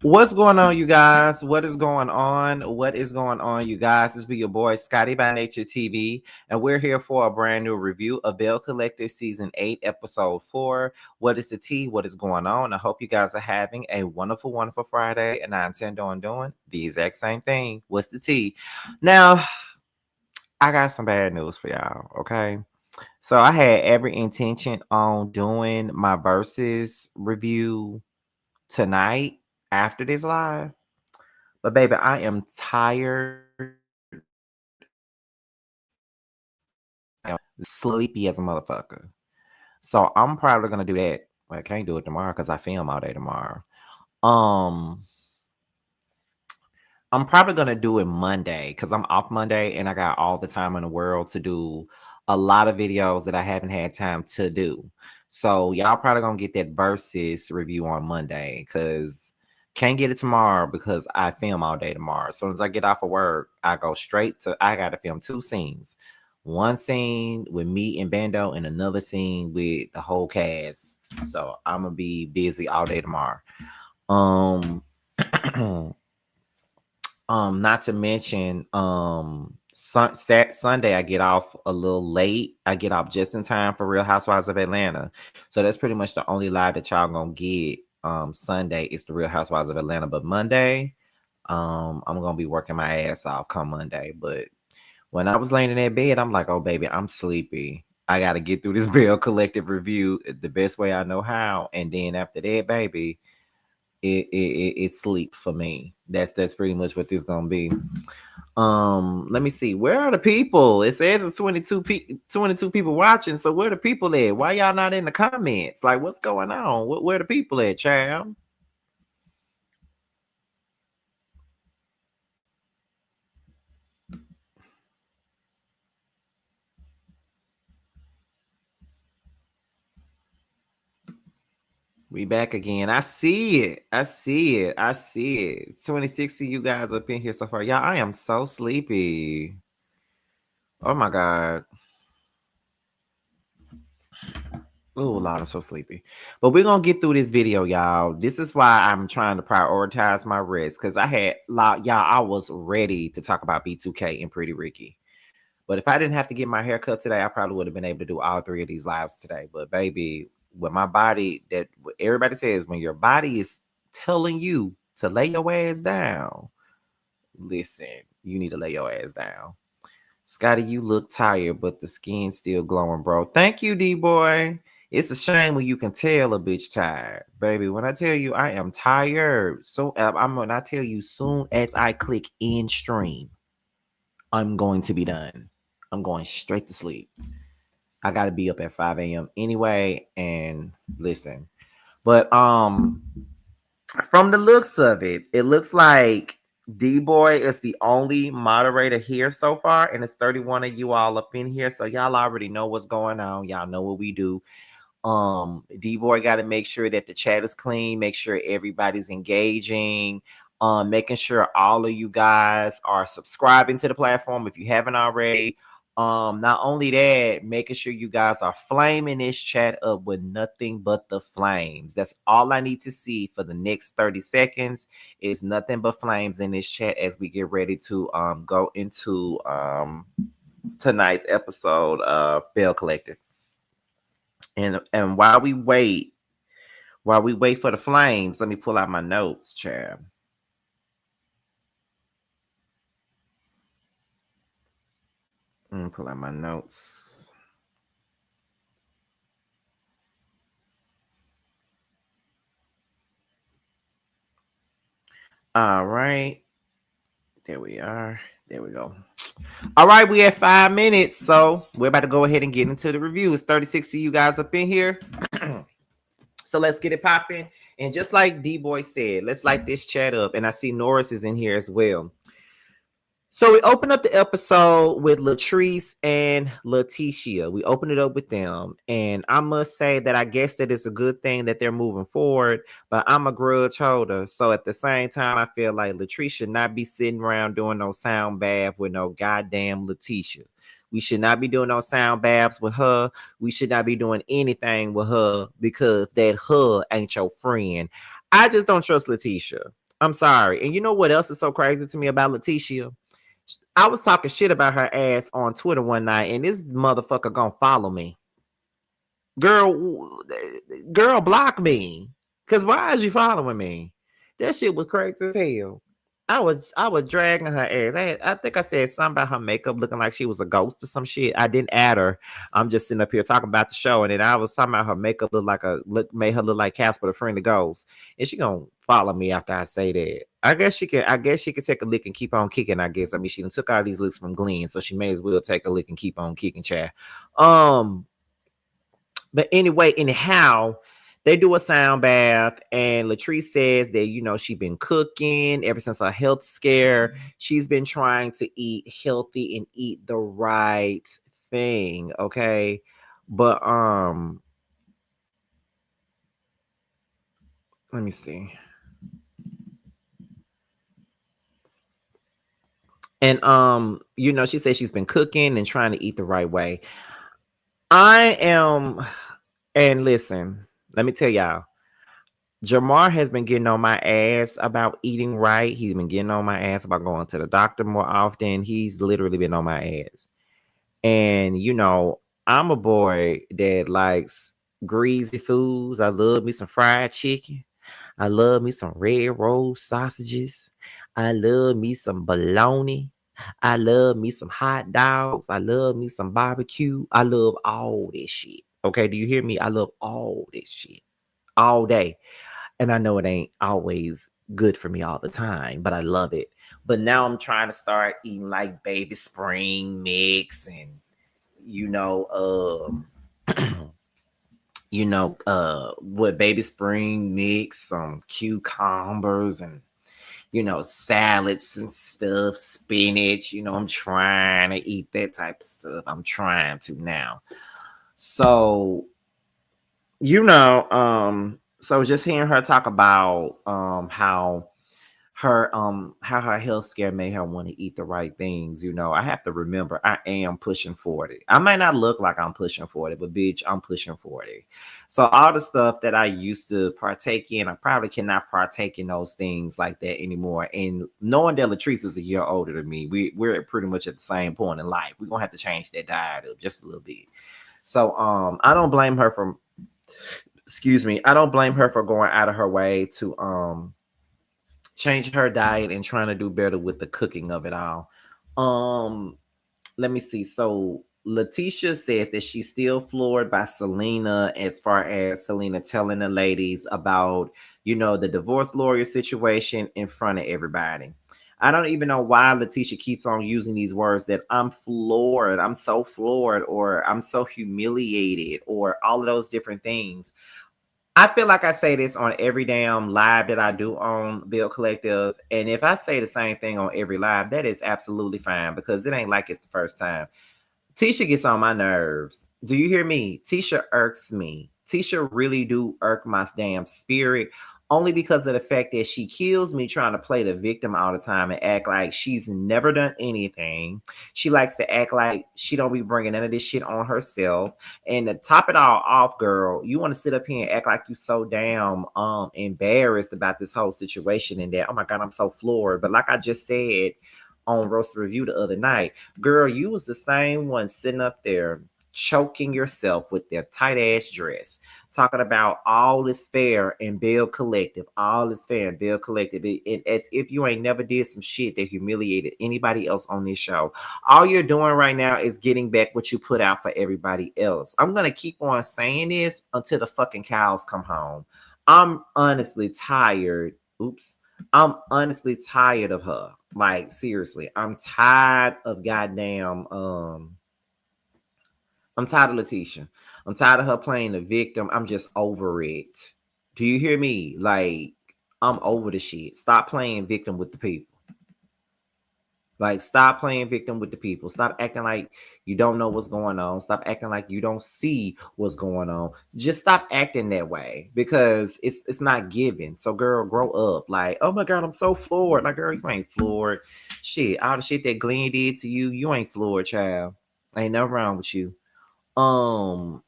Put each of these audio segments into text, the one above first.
What's going on, you guys? What is going on? What is going on, you guys? This be your boy Scotty by Nature TV, and we're here for a brand new review of Belle Collective Season 8, Episode 4. What is the tea? What is going on? I hope you guys are having a wonderful, wonderful Friday, and I intend on doing the exact same thing. What's the tea? Now, I got some bad news for y'all, okay? So I had every intention on doing my versus review tonight after this live. But baby, I am tired, sleepy as a motherfucker. So I'm probably gonna do that. I can't do it tomorrow because I film all day tomorrow. Um, I'm probably gonna do it Monday because I'm off Monday and I got all the time in the world to do a lot of videos that I haven't had time to do. So y'all probably gonna get that versus review on Monday because can't get it tomorrow because I film all day tomorrow. As soon as I get off of work, I go straight to I gotta film two scenes. One scene with me and Bando and another scene with the whole cast. So I'm gonna be busy all day tomorrow. Um not to mention, Sunday I get off a little late. I get off just in time for Real Housewives of Atlanta. So that's pretty much the only live that y'all gonna get. Sunday is the Real Housewives of Atlanta, but Monday, I'm gonna be working my ass off come Monday. But when I was laying in that bed, I'm like, oh baby, I'm sleepy. I gotta get through this Bill Collective review the best way I know how, and then after that, baby, it's sleep for me. That's pretty much what this gonna be. Let me see. Where are the people? It says it's 22 people watching. So where the people at? Why y'all not in the comments? Like, what's going on? Where the people at, child? We back again. I see it. I see it. I see it. It's 26 of you guys up in here so far. Y'all, I am so sleepy. Oh my God. Oh, Lord, I'm so sleepy. But we're gonna get through this video, y'all. This is why I'm trying to prioritize my rest. Cause I was ready to talk about B2K and Pretty Ricky. But if I didn't have to get my hair cut today, I probably would have been able to do all three of these lives today. But baby, with my body, that everybody says when your body is telling you to lay your ass down, listen, you need to lay your ass down. Scotty, you look tired, but the skin's still glowing, bro. Thank you, D-boy. It's a shame when you can tell a bitch tired. Baby, when I tell you I am tired, so I'm when I tell you soon as I click in stream, I'm going to be done. I'm going straight to sleep. I gotta be up at 5 a.m. anyway. And listen. But from the looks of it, it looks like D-Boy is the only moderator here so far, and it's 31 of you all up in here. So y'all already know what's going on. Y'all know what we do. D-Boy got to make sure that the chat is clean, make sure everybody's engaging, making sure all of you guys are subscribing to the platform if you haven't already. Not only that, making sure you guys are flaming this chat up with nothing but the flames. That's all I need to see for the next 30 seconds is nothing but flames in this chat as we get ready to go into tonight's episode of Bell Collective. And while we wait for the flames, let me pull out my notes, Chad. Pull out my notes. All right. There we are. There we go. All right, we at 5 minutes. So we're about to go ahead and get into the review. It's 36 of you guys up in here. So let's get it popping. And just like D-Boy said, let's light this chat up. And I see Norris is in here as well. So we open up the episode with Latrice and Leticia. We open it up with them. And I must say that I guess that it's a good thing that they're moving forward, but I'm a grudge holder. So at the same time, I feel like Latrice should not be sitting around doing no sound bath with no goddamn Leticia. We should not be doing no sound baths with her. We should not be doing anything with her because that her ain't your friend. I just don't trust Leticia. I'm sorry. And you know what else is so crazy to me about Leticia? I was talking shit about her ass on Twitter one night, and this motherfucker gonna follow me. Girl, girl, block me. Cause why is you following me? That shit was crazy as hell. I was dragging her ass. I think I said something about her makeup looking like she was a ghost or some shit. I didn't add her. I'm just sitting up here talking about the show, and then I was talking about her makeup made her look like Casper the Friendly Ghost. And she gonna follow me after I say that. I guess she can take a lick and keep on kicking. I guess. I mean, she done took all these licks from Glenn, so she may as well take a lick and keep on kicking, Chad. Um, but anyway, anyhow, they do a sound bath, and Latrice says that she been cooking ever since her health scare. She's been trying to eat healthy and eat the right thing. Okay, but let me see. And she says she's been cooking and trying to eat the right way. I am, and listen, let me tell y'all. Jamar has been getting on my ass about eating right. He's been getting on my ass about going to the doctor more often. He's literally been on my ass. And I'm a boy that likes greasy foods. I love me some fried chicken. I love me some red roast sausages. I love me some bologna. I love me some hot dogs. I love me some barbecue. I love all this shit. Okay, do you hear me? I love all this shit all day. And I know it ain't always good for me all the time, but I love it. But now I'm trying to start eating like baby spring mix and you know, what baby spring mix, some cucumbers and salads and stuff, spinach. I'm trying to eat that type of stuff. I'm trying to now. So so just hearing her talk about how her health scare made her want to eat the right things. I have to remember I am pushing 40. I might not look like I'm pushing 40, but bitch, I'm pushing 40. So all the stuff that I used to partake in, I probably cannot partake in those things like that anymore. And knowing that Latrice is a year older than me, we're pretty much at the same point in life. We're gonna have to change that diet up just a little bit. So I don't blame her for excuse me, I don't blame her for going out of her way to change her diet and trying to do better with the cooking of it all. Um, Let me see. So Leticia says that she's still floored by Selena as far as Selena telling the ladies about, the divorce lawyer situation in front of everybody. I don't even know why Leticia keeps on using these words that I'm floored, I'm so floored, or I'm so humiliated, or all of those different things. I feel like I say this on every damn live that I do on Bill Collective. And if I say the same thing on every live, that is absolutely fine because it ain't like it's the first time. Tisha gets on my nerves. Do you hear me? Tisha irks me. Tisha really do irk my damn spirit. Only because of the fact that she kills me trying to play the victim all the time and act like she's never done anything. She likes to act like she don't be bringing none of this shit on herself. And to top it all off, girl, you want to sit up here and act like you so damn embarrassed about this whole situation and that, oh my God, I'm so floored. But like I just said on Roast Review the other night, girl, you was the same one sitting up there choking yourself with their tight ass dress, talking about all is fair and Belle Collective, all is fair and Belle Collective, as if you ain't never did some shit that humiliated anybody else on this show. All you're doing right now is getting back what you put out for everybody else. I'm gonna keep on saying this until the fucking cows come home. I'm honestly tired. Oops. I'm honestly tired of her. Like, seriously, I'm tired of goddamn I'm tired of Leticia. I'm tired of her playing the victim. I'm just over it. Do you hear me? Like, I'm over the shit. Stop playing victim with the people. Like, stop playing victim with the people. Stop acting like you don't know what's going on. Stop acting like you don't see what's going on. Just stop acting that way because it's not given. So, girl, grow up. Like, oh my God, I'm so floored. Like, girl, you ain't floored. Shit, all the shit that Glenn did to you, you ain't floored, child. Ain't nothing wrong with you. Um,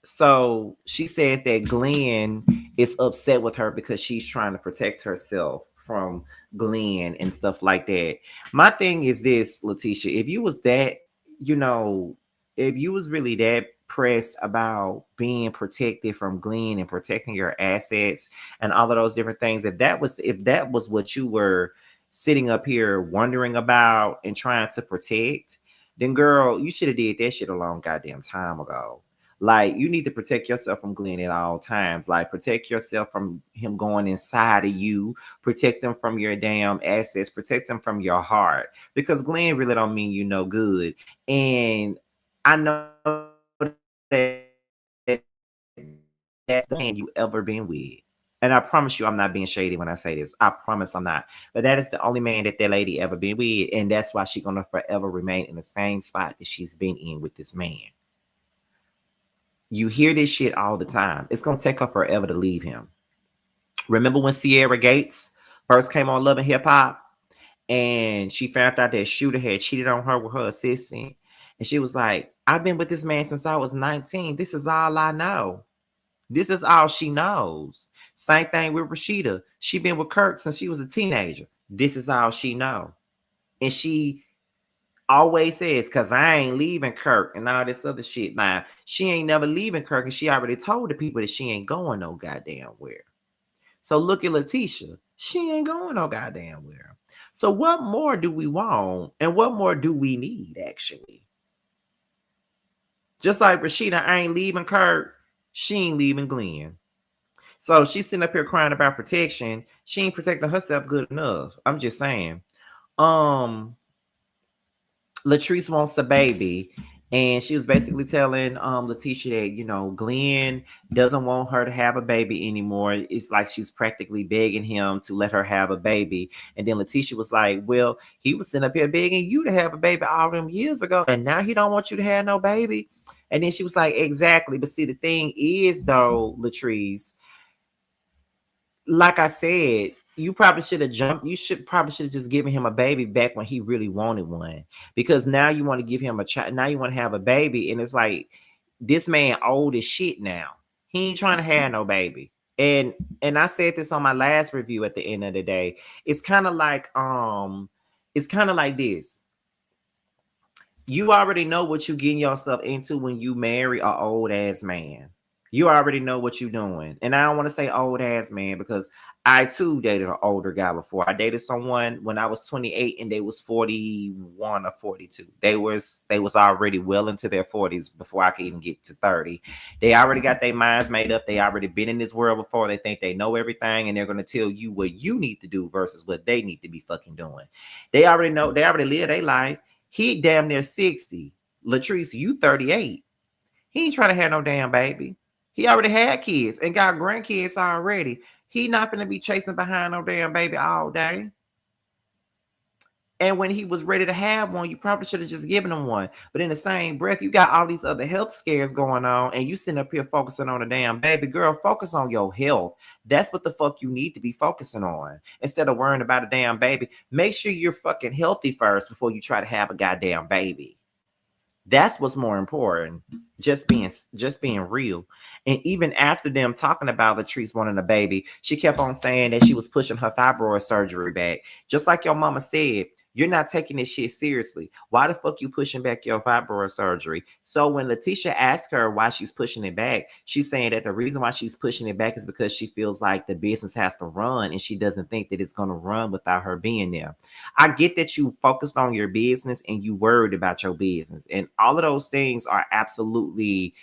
so she says that Glenn is upset with her because she's trying to protect herself from Glenn and stuff like that. My thing is this, Leticia, if you was that, you know, if you was really that pressed about being protected from Glenn and protecting your assets and all of those different things, if that was what you were sitting up here wondering about and trying to protect, then girl, you should have did that shit a long goddamn time ago. Like, you need to protect yourself from Glenn at all times. Like, protect yourself from him going inside of you. Protect them from your damn assets. Protect them from your heart. Because Glenn really don't mean you no good. And I know that's the man you ever been with. And I promise you, I'm not being shady when I say this. I promise I'm not. But that is the only man that lady ever been with. And that's why she's going to forever remain in the same spot that she's been in with this man. You hear this shit all the time. It's going to take her forever to leave him. Remember when Sierra Gates first came on Love and Hip Hop and she found out that Shooter had cheated on her with her assistant? And she was like, I've been with this man since I was 19. This is all I know. This is all she knows. Same thing with Rashida. She been with Kirk since she was a teenager. This is all she know. And she always says, because I ain't leaving Kirk and all this other shit. Now, she ain't never leaving Kirk, and she already told the people that she ain't going no goddamn where. So look at Leticia. She ain't going no goddamn where. So what more do we want, and what more do we need, actually? Just like Rashida ain't leaving Kirk, she ain't leaving Glenn. So she's sitting up here crying about protection. She ain't protecting herself good enough. I'm just saying. Latrice wants a baby, and she was basically telling Leticia that, you know, Glenn doesn't want her to have a baby anymore. It's like she's practically begging him to let her have a baby. And then Leticia was like, well, he was sitting up here begging you to have a baby all them years ago, and now he don't want you to have no baby. And then she was like, exactly. But see, the thing is, though, Latrice, like I said, you probably should have jumped. You should probably should have just given him a baby back when he really wanted one. Because now you want to give him a child. Now you want to have a baby, and it's like this man old as shit now. He ain't trying to have no baby. And I said this on my last review at the end of the day. It's kind of like this. You already know what you getting yourself into when you marry an old ass man. You already know what you're doing. And I don't want to say old ass man because I too dated an older guy before. I dated someone when I was 28 and they was 41 or 42. They was already well into their 40s before I could even get to 30. They already got their minds made up. They already been in this world before. They think they know everything, and they're going to tell you what you need to do versus what they need to be fucking doing. They already know. They already live their life. He damn near 60. Latrice, you 38. He ain't trying to have no damn baby. He already had kids and got grandkids already. He not gonna be chasing behind no damn baby all day. And when he was ready to have one, you probably should have just given him one. But in the same breath, you got all these other health scares going on, and you sitting up here focusing on a damn baby. Girl, focus on your health. That's what the fuck you need to be focusing on. Instead of worrying about a damn baby, make sure you're fucking healthy first before you try to have a goddamn baby. That's what's more important. Just being real. And even after them talking about Latrice wanting a baby, she kept on saying that she was pushing her fibroid surgery back. Just like your mama said, you're not taking this shit seriously. Why the fuck you pushing back your fibroid surgery? So when Leticia asked her why she's pushing it back, she's saying that the reason why she's pushing it back is because she feels like the business has to run and she doesn't think that it's going to run without her being there. I get that you focused on your business and you worried about your business, and all of those things are absolutely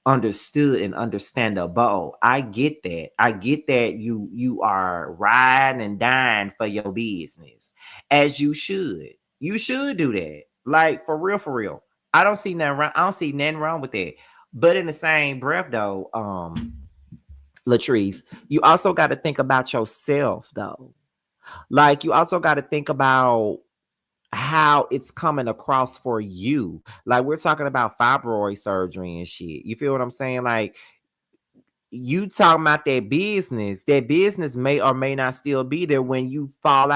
understood and understandable. I get that. I get that you are riding and dying for your business, as you should. You should do that. Like, for real, for real. I don't see nothing wrong. I don't see nothing wrong with that. But in the same breath, though, Latrice, you also got to think about yourself, though. Like, you also got to think about how it's coming across for you. Like, we're talking about fibroid surgery and shit. You feel what I'm saying? Like, you talking about that business may or may not still be there when you fall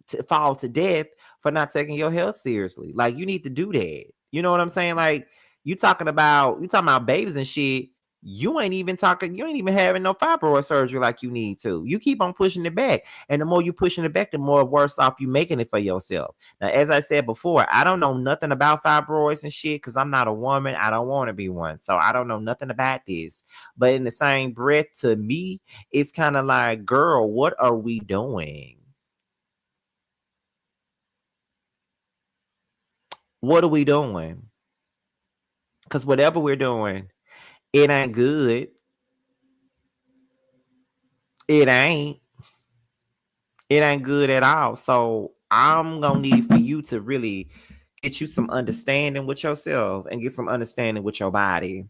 to death for not taking your health seriously. Like, you need to do that. You know what I'm saying? Like, you talking about babies and shit. You ain't even talking, you ain't even having no fibroid surgery like you need to. You keep on pushing it back. And the more you pushing it back, the more worse off you making it for yourself. Now, as I said before, I don't know nothing about fibroids and shit because I'm not a woman. I don't want to be one. So I don't know nothing about this. But in the same breath, to me, it's kind of like, girl, what are we doing? What are we doing? Because whatever we're doing, it ain't good. It ain't. It ain't good at all. So I'm gonna need for you to really get you some understanding with yourself and get some understanding with your body,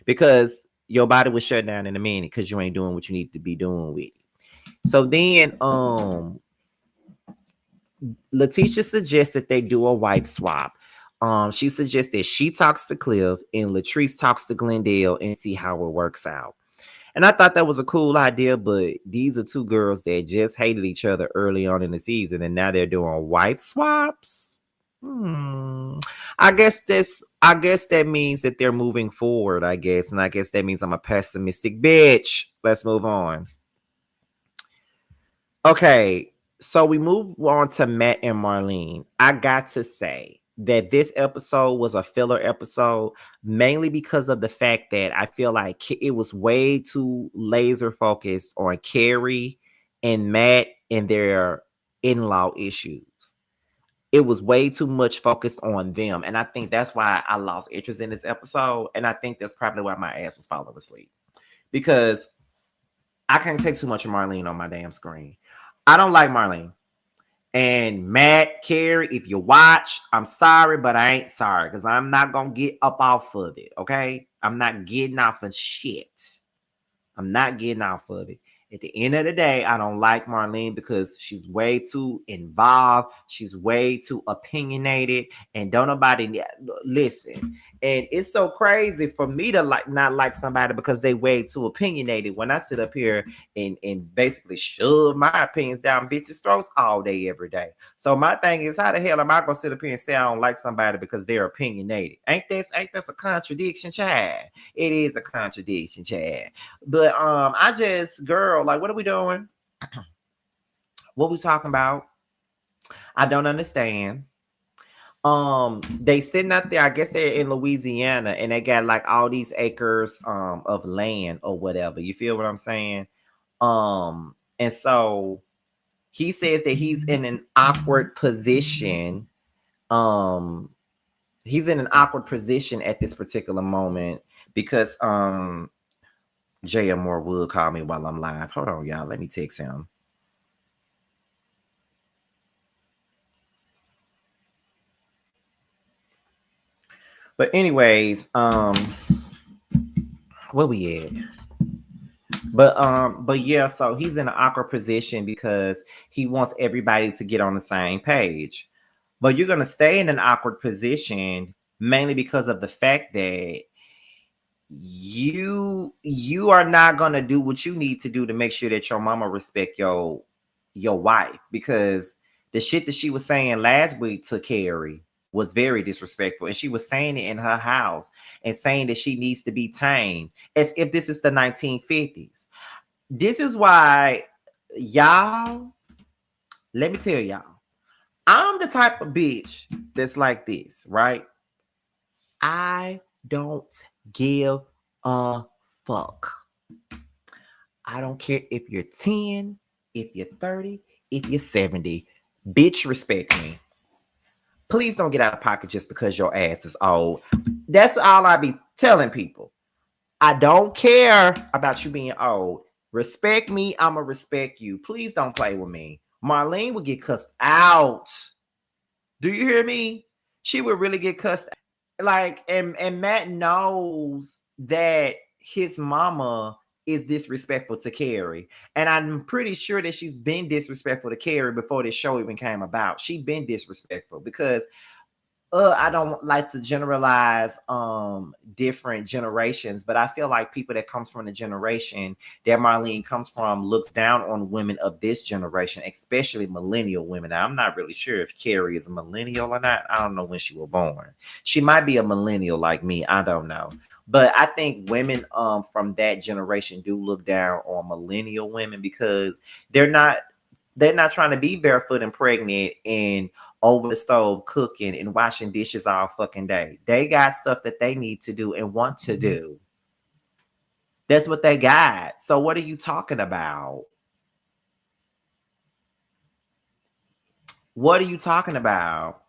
because your body will shut down in a minute because you ain't doing what you need to be doing with it. So then Leticia suggested they do a wife swap. She suggested she talks to Cliff and Latrice talks to Glendale and see how it works out. And I thought that was a cool idea, but these are two girls that just hated each other early on in the season, and now they're doing wife swaps. Hmm. I guess that means that they're moving forward, I guess. And I guess that means I'm a pessimistic bitch. Let's move on. Okay, so we move on to Matt and Marlene. I got to say that this episode was a filler episode, mainly because of the fact that I feel like it was way too laser focused on Carrie and Matt and their in-law issues. It was way too much focused on them. And I think that's why I lost interest in this episode. And I think that's probably why my ass was falling asleep. Because I can't take too much of Marlene on my damn screen. I don't like Marlene. And Matt, Carrie, if you watch, I'm sorry, but I ain't sorry because I'm not going to get up off of it, okay? I'm not getting off of shit. I'm not getting off of it. At the end of the day, I don't like Marlene because she's way too involved. She's way too opinionated, and don't nobody listen. And it's so crazy for me to not like somebody because they way too opinionated. When I sit up here and basically shove my opinions down bitches' throats all day, every day. So my thing is, how the hell am I gonna sit up here and say I don't like somebody because they're opinionated? Ain't that a contradiction, child? It is a contradiction, child. But I just, girl, like, what are we doing? What we talking about? I don't understand. They sitting out there, I guess they're in Louisiana, and they got like all these acres of land or whatever. You feel what I'm saying? And so he says that he's in an awkward position. He's in an awkward position at this particular moment because JM Moore will call me while I'm live. Hold on, y'all. Let me text him. But anyways, where we at? But yeah, so he's in an awkward position because he wants everybody to get on the same page. But you're gonna stay in an awkward position mainly because of the fact that you are not gonna do what you need to do to make sure that your mama respect your wife, because the shit that she was saying last week to Carrie was very disrespectful, and she was saying it in her house and saying that she needs to be tamed as if this is the 1950s. This is why, y'all, let me tell y'all, I'm the type of bitch that's like this, right? I don't give a fuck. I don't care if you're 10, if you're 30, if you're 70. Bitch, respect me. Please don't get out of pocket just because your ass is old. That's all I be telling people. I don't care about you being old. Respect me, I'ma respect you. Please don't play with me. Marlene would get cussed out. Do you hear me? She would really get cussed. Like, and Matt knows that his mama is disrespectful to Carrie. And I'm pretty sure that she's been disrespectful to Carrie before this show even came about. She been disrespectful because I don't like to generalize different generations, but I feel like people that comes from the generation that Marlene comes from looks down on women of this generation, especially millennial women. Now, I'm not really sure if Carrie is a millennial or not. I don't know when she was born. She might be a millennial like me. I don't know. But I think women from that generation do look down on millennial women because they're not they're not trying to be barefoot and pregnant and over the stove cooking and washing dishes all fucking day. They got stuff that they need to do and want to do. That's what they got. So what are you talking about? What are you talking about?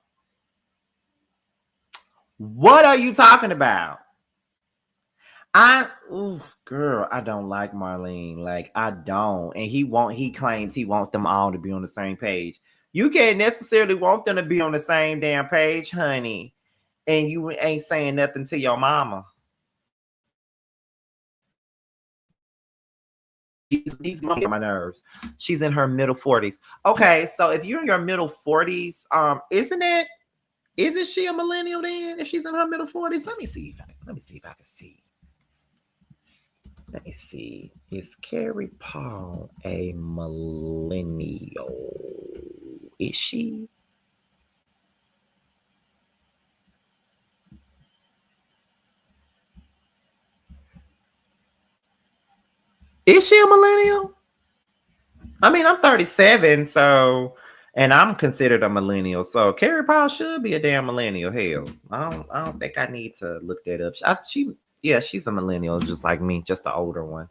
What are you talking about? Girl, I don't like Marlene. Like, I don't. And he claims he wants them all to be on the same page. You can't necessarily want them to be on the same damn page, honey. And you ain't saying nothing to your mama. These mama on my nerves. She's in her middle 40s. Okay, so if you're in your middle 40s, isn't she a millennial then? If she's in her middle 40s, let me see if I can see. Let me see. Is Carrie Paul a millennial? Is she? Is she a millennial? I mean, I'm 37, so and I'm considered a millennial. So Carrie Paul should be a damn millennial. Hell, I don't think I need to look that up. She's a millennial, just like me, just the older one.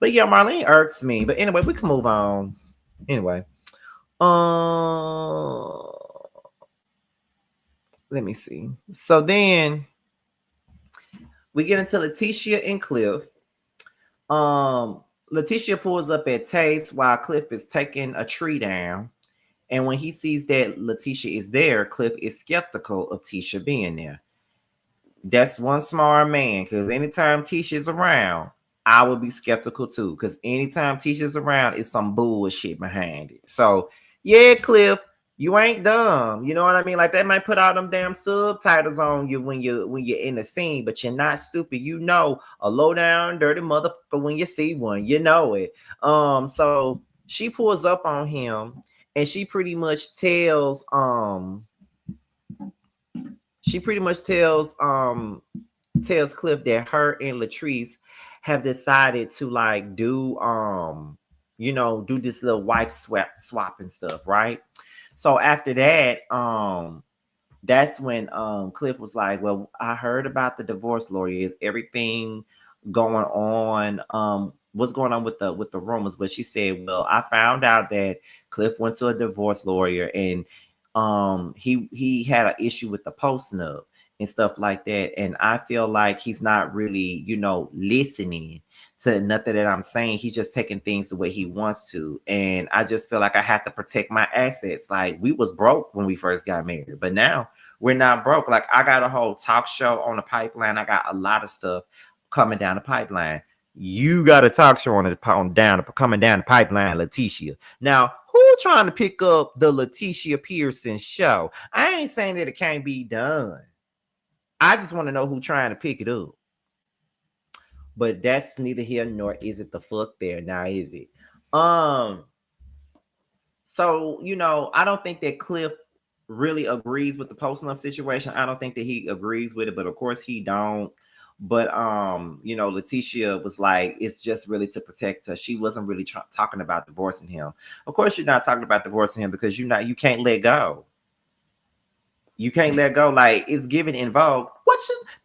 But yeah, Marlene irks me. But anyway, we can move on. Anyway, uh, let me see. So then we get into Leticia and Cliff. Leticia pulls up at Taste while Cliff is taking a tree down. And when he sees that Leticia is there, Cliff is skeptical of Tisha being there. That's one smart man, because anytime Tisha's around, I would be skeptical too. Because anytime Tisha's around, it's some bullshit behind it. So, yeah, Cliff, you ain't dumb. You know what I mean? Like, they might put all them damn subtitles on you when you're in the scene, but you're not stupid. You know a low down, dirty motherfucker when you see one. You know it. So she pulls up on him and she pretty much tells tells Cliff that her and Latrice have decided to like do do this little wife swap and stuff, right? So after that, that's when Cliff was like, well, I heard about the divorce lawyer. Is everything going on? What's going on with the rumors? But she said, well, I found out that Cliff went to a divorce lawyer and he had an issue with the post nub and stuff like that. And I feel like he's not really, listening to nothing that I'm saying. He's just taking things the way he wants to. And I just feel like I have to protect my assets. Like, we was broke when we first got married, but now we're not broke. Like, I got a whole talk show on the pipeline. I got a lot of stuff coming down the pipeline. You got a talk show coming down the pipeline, Leticia. Now, who trying to pick up the Leticia Pearson show? I ain't saying that it can't be done. I just want to know who trying to pick it up. But that's neither here nor is it the fuck there. Now, is it? So, I don't think that Cliff really agrees with the posting up situation. I don't think that he agrees with it, but of course he don't. But Leticia was like, it's just really to protect her. She wasn't really talking about divorcing him. Of course, you're not talking about divorcing him because you can't let go. You can't let go. Like, it's given in Vogue.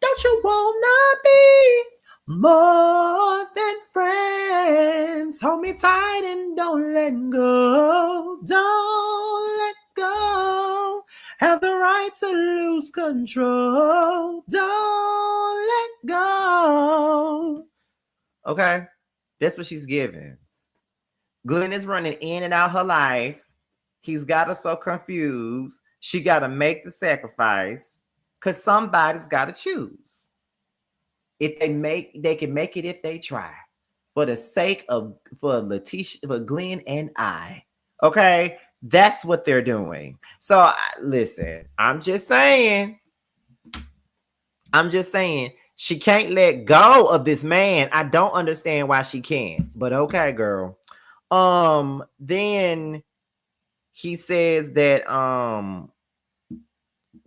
Don't you wanna be more than friends? Hold me tight and don't let go. Don't let go. Have the right to lose control. Don't let go. Okay? That's what she's giving. Glenn is running in and out her life. He's got her so confused. She got to make the sacrifice because somebody's got to choose. If they can make it if they try. For the sake of Leticia, for Glenn and I. Okay? That's what they're doing. So listen, I'm just saying, I'm just saying she can't let go of this man. I don't understand why she can't. But okay, girl. Then he says that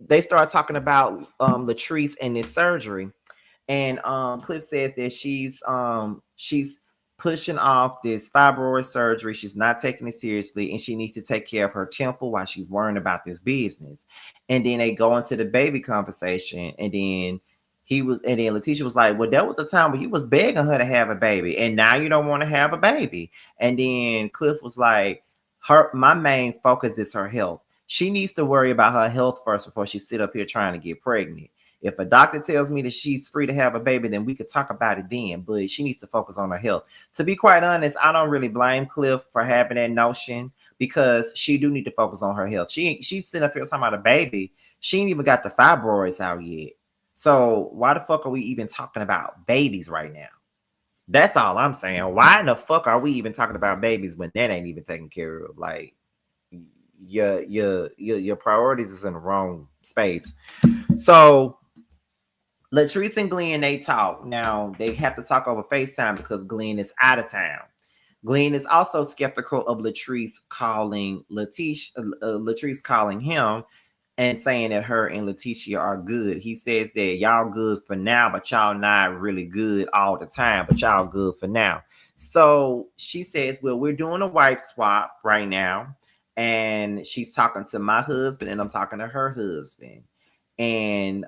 they start talking about Latrice and this surgery. And Cliff says that she's pushing off this fibroid surgery. She's not taking it seriously, and she needs to take care of her temple while she's worrying about this business. And then they go into the baby conversation, and then Leticia was like, well, that was the time when you was begging her to have a baby, and now you don't want to have a baby. And then Cliff was like, my main focus is her health. She needs to worry about her health first before she sit up here trying to get pregnant. If a doctor tells me that she's free to have a baby, then we could talk about it then. But she needs to focus on her health. To be quite honest, I don't really blame Cliff for having that notion, because she do need to focus on her health. She's sitting up here talking about a baby. She ain't even got the fibroids out yet. So why the fuck are we even talking about babies right now? That's all I'm saying. Why in the fuck are we even talking about babies when that ain't even taken care of? Like, your priorities is in the wrong space. So Latrice and Glenn, they talk. Now, they have to talk over FaceTime because Glenn is out of town. Glenn is also skeptical of Latrice calling Latrice calling him and saying that her and Leticia are good. He says that y'all good for now, but y'all not really good all the time, but y'all good for now. So she says, well, we're doing a wife swap right now. And she's talking to my husband and I'm talking to her husband. And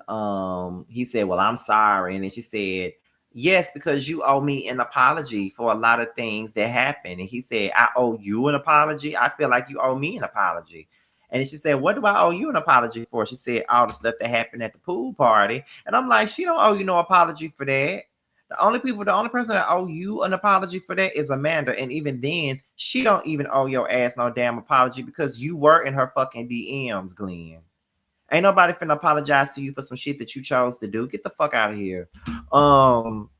he said, well, I'm sorry. And then she said, yes, because you owe me an apology for a lot of things that happened. And he said, I owe you an apology. I feel like you owe me an apology. And she said, what do I owe you an apology for? She said, all the stuff that happened at the pool party. And I'm like, she don't owe you no apology for that. The only person that owe you an apology for that is Amanda. And even then, she don't even owe your ass no damn apology because you were in her fucking DMs, Glenn. Ain't nobody finna apologize to you for some shit that you chose to do. Get the fuck out of here. But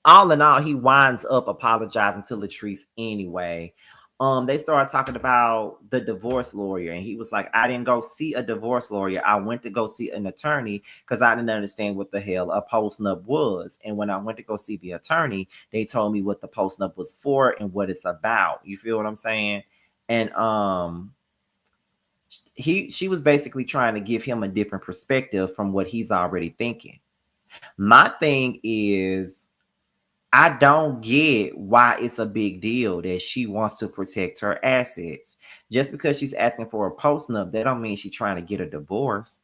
all in all, he winds up apologizing to Latrice anyway. They started talking about the divorce lawyer, and he was like, I didn't go see a divorce lawyer. I went to go see an attorney because I didn't understand what the hell a postnup was. And when I went to go see the attorney, they told me what the postnup was for and what it's about. You feel what I'm saying? And she was basically trying to give him a different perspective from what he's already thinking. My thing is, I don't get why it's a big deal that she wants to protect her assets. Just because she's asking for a postnup, that don't mean she's trying to get a divorce.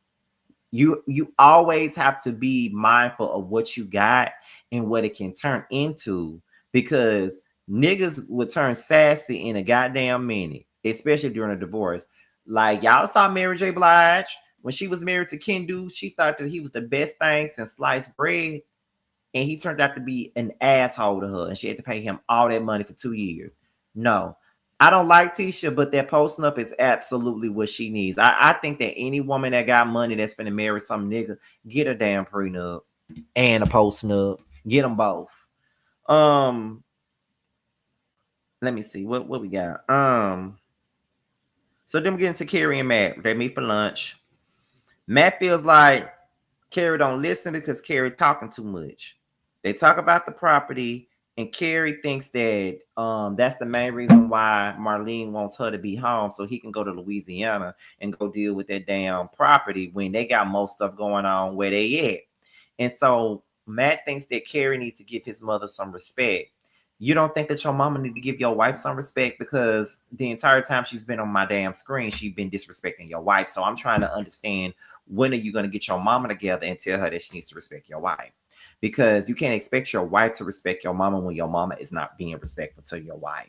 You always have to be mindful of what you got and what it can turn into, because niggas would turn sassy in a goddamn minute, especially during a divorce. Like, y'all saw Mary J. Blige when she was married to Kendu. She thought that he was the best thing since sliced bread. And he turned out to be an asshole to her, and she had to pay him all that money for 2 years. No, I don't like Tisha, but that postnup is absolutely what she needs. I think that any woman that got money that's finna marry some nigga, get a damn prenup and a postnup. Get them both. Let me see what we got. So then we get into Carrie and Matt. They meet for lunch. Matt feels like Carrie don't listen because Carrie talking too much. They talk about the property, and Carrie thinks that that's the main reason why Marlene wants her to be home so he can go to Louisiana and go deal with that damn property when they got most stuff going on where they at. And so Matt thinks that Carrie needs to give his mother some respect. You don't think that your mama need to give your wife some respect? Because the entire time she's been on my damn screen, she's been disrespecting your wife. So I'm trying to understand, when are you going to get your mama together and tell her that she needs to respect your wife? Because you can't expect your wife to respect your mama when your mama is not being respectful to your wife.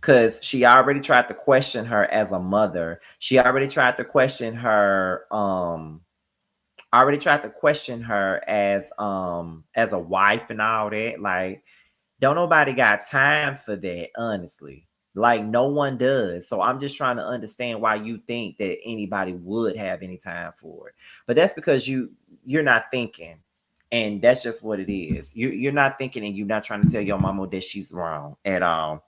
Because she already tried to question her as a mother. She already tried to question her as a wife and all that. Like, don't nobody got time for that, honestly. Like, no one does. So I'm just trying to understand why you think that anybody would have any time for it. But that's because you're not thinking. And that's just what it is. You're not thinking, and you're not trying to tell your mama that she's wrong at all.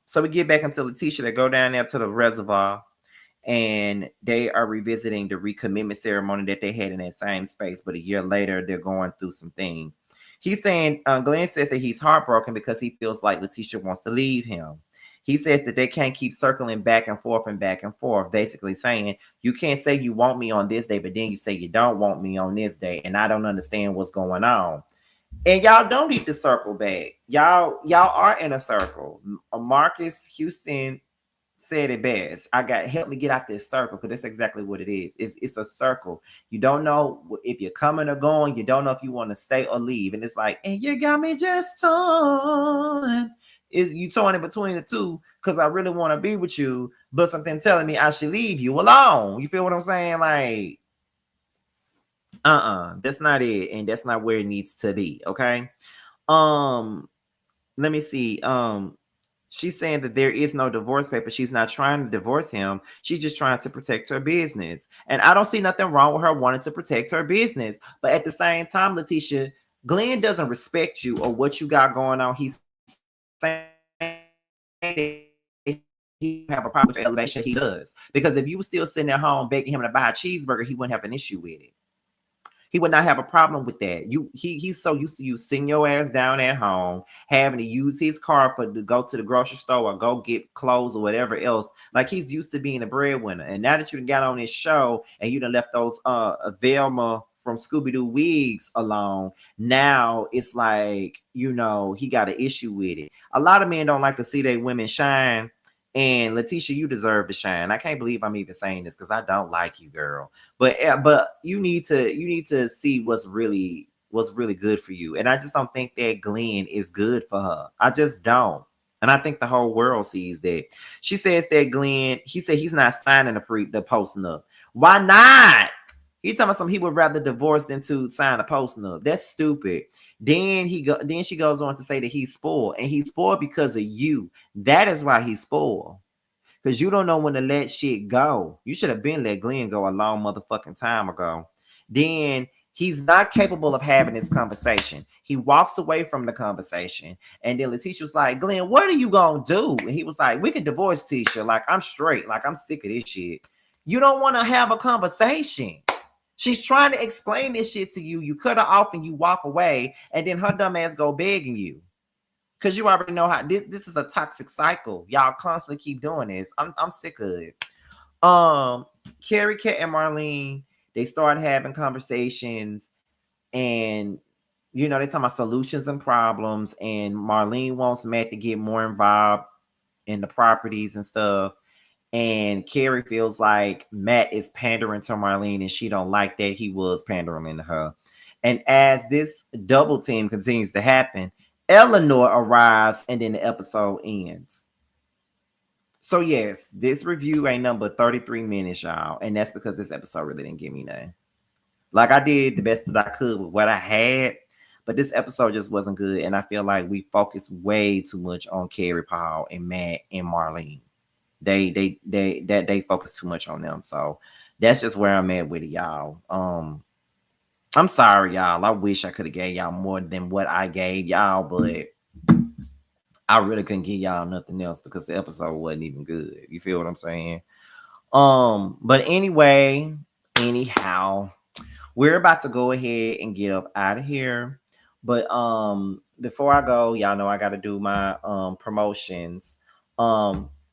So we get back into Leticia. They go down there to the reservoir. and they are revisiting the recommitment ceremony that they had in that same space. But a year later, they're going through some things. He's saying, Glenn says that he's heartbroken because he feels like Leticia wants to leave him. He says that they can't keep circling back and forth, basically saying, you can't say you want me on this day, but then you say you don't want me on this day, and I don't understand what's going on. And y'all don't need to circle back. Y'all are in a circle. Marcus Houston said it best. I got help me get out this circle, because that's exactly what it is. It's a circle. You don't know if you're coming or going. You don't know if you want to stay or leave. And it's like, and you got me just torn. Is you torn in between the two, because I really want to be with you, but something telling me I should leave you alone. You feel what I'm saying? Like, that's not it, and that's not where it needs to be. Okay. Let me see. She's saying that there is no divorce paper. She's not trying to divorce him. She's just trying to protect her business. And I don't see nothing wrong with her wanting to protect her business. But at the same time, Leticia, Glenn doesn't respect you or what you got going on. He's saying he have a problem with your elevation. He does. Because if you were still sitting at home begging him to buy a cheeseburger, he wouldn't have an issue with it. He would not have a problem with that. He's so used to you sitting your ass down at home, having to use his car to go to the grocery store or go get clothes or whatever else. Like, he's used to being a breadwinner. And now that you got on this show and you done left those Velma from Scooby-Doo wigs alone, now it's like, he got an issue with it. A lot of men don't like to see their women shine. And Leticia, you deserve to shine. I can't believe I'm even saying this, because I don't like you, girl. But you need to see what's really good for you. And I just don't think that Glenn is good for her. I just don't. And I think the whole world sees that. She says that Glenn, he said he's not signing the post-nup. Why not? He talking about something, he would rather divorce than to sign a post-nup. That's stupid. Then she goes on to say that he's spoiled, and he's spoiled because of you. That is why he's spoiled. Because you don't know when to let shit go. You should have been let Glenn go a long motherfucking time ago. Then he's not capable of having this conversation. He walks away from the conversation. And then Leticia was like, Glenn, what are you gonna do? And he was like, we can divorce Tisha. Like, I'm straight. Like, I'm sick of this shit. You don't want to have a conversation. She's trying to explain this shit to you. You cut her off and you walk away, and then her dumb ass go begging you. Because you already know how this is a toxic cycle. Y'all constantly keep doing this. I'm sick of it. Carrie, Kat, and Marlene, they started having conversations, and they talking about solutions and problems. And Marlene wants Matt to get more involved in the properties and stuff. And Carrie feels like Matt is pandering to Marlene, and she don't like that he was pandering to her. And as this double team continues to happen, Eleanor arrives, and then the episode ends. So yes, this review ain't number 33 minutes, y'all. And that's because this episode really didn't give me nothing. Like, I did the best that I could with what I had, but this episode just wasn't good. And I feel like we focused way too much on Carrie, Paul, and Matt, and Marlene. They focus too much on them. So that's just where I'm at with it, y'all. I'm sorry, y'all. I wish I could have gave y'all more than what I gave y'all, but I really couldn't give y'all nothing else because the episode wasn't even good. You feel what I'm saying? But anyhow, we're about to go ahead and get up out of here. But before I go, y'all know I gotta do my promotions.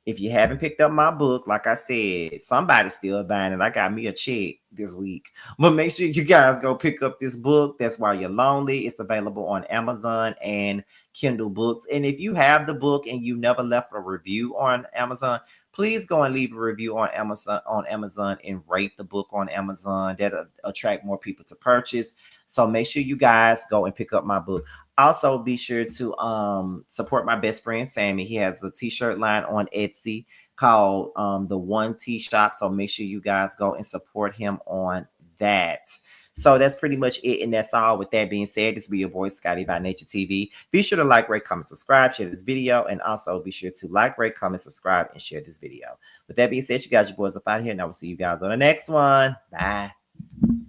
If you haven't picked up my book, like I said, somebody's still buying it. I got me a check this week. But make sure you guys go pick up this book. That's Why You're Lonely. It's available on Amazon and Kindle Books. And if you have the book and you never left a review on Amazon, please go and leave a review on Amazon and rate the book on Amazon. That'll attract more people to purchase. So make sure you guys go and pick up my book. Also, be sure to support my best friend Sammy. He has a t-shirt line on Etsy called the One T Shop. So make sure you guys go and support him on that. So that's pretty much it, and that's all. With that being said, this will be your boy Scotty by Nature TV. Be sure to like, rate, comment, subscribe, share this video, and also be sure to like, rate, comment, subscribe, and share this video. With that being said, you guys, your boys up out here, and I will see you guys on the next one. Bye.